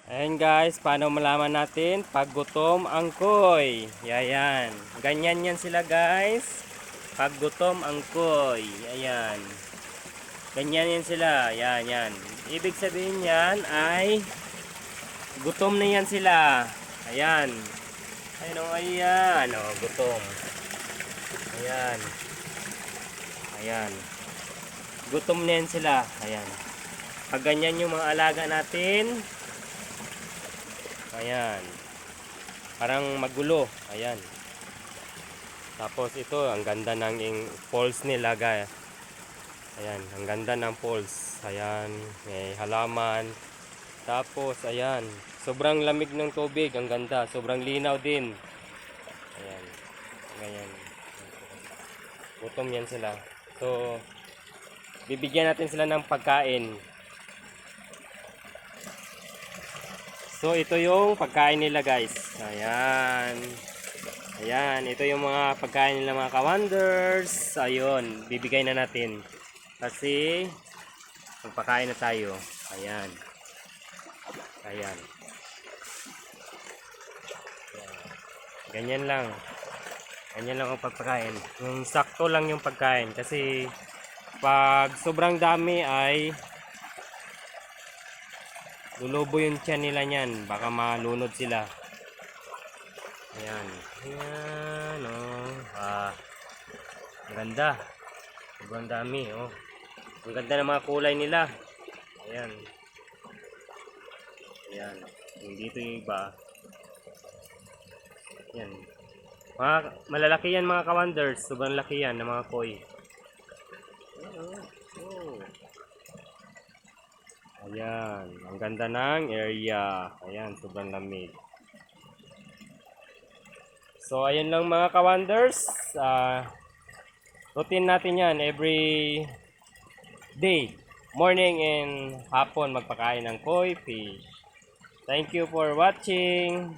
Ayan guys, paano malaman natin pag gutom ang koy? Ayan. Ganyan yan sila guys. Pag gutom ang koy. Ayan. Ganyan yan sila. Ayan, yan. Ibig sabihin yan ay gutom na yan sila. Ayan. Ayan o, ayan. O, gutom. Ayan. Ayan. Gutom na yan sila. Ayan. Pag ganyan yung mga alaga natin, ayan, parang magulo. Ayan. Tapos ito, ang ganda ng poles nila guys. Ayan, ang ganda ng poles. Ayan, may halaman. Tapos ayan, sobrang lamig ng tubig. Ang ganda, sobrang linaw din. Ayan, ganyan. Gutom yan sila. So, bibigyan natin sila ng pagkain. So, ito yung pagkain nila guys. Ayan. Ayan, ito yung mga pagkain nila mga ka-wonders. Ayun, bibigay na natin. Kasi, magpakain na tayo. Ayan. Ayan. Ganyan lang. Ganyan lang ang pagpakain. Yung sakto lang yung pagkain. Kasi, pag sobrang dami ay lulubo yung tiyan nila niyan. Baka malunod sila. Ayan. Ayan, oh. Ganda. Sobrang dami, oh. Ang ganda ng mga kulay nila. Ayan. Ayan. Yung dito yung iba. Ayan. Malalaki yan mga ka-wonders. Sobrang laki yan ng mga koi. Oh. Ayan. Ang ganda ng area. Ayan. Sobrang lamig. So, ayun lang mga ka-wonders. Routine natin yan every day. Morning and hapon magpakain ng koi fish. Thank you for watching.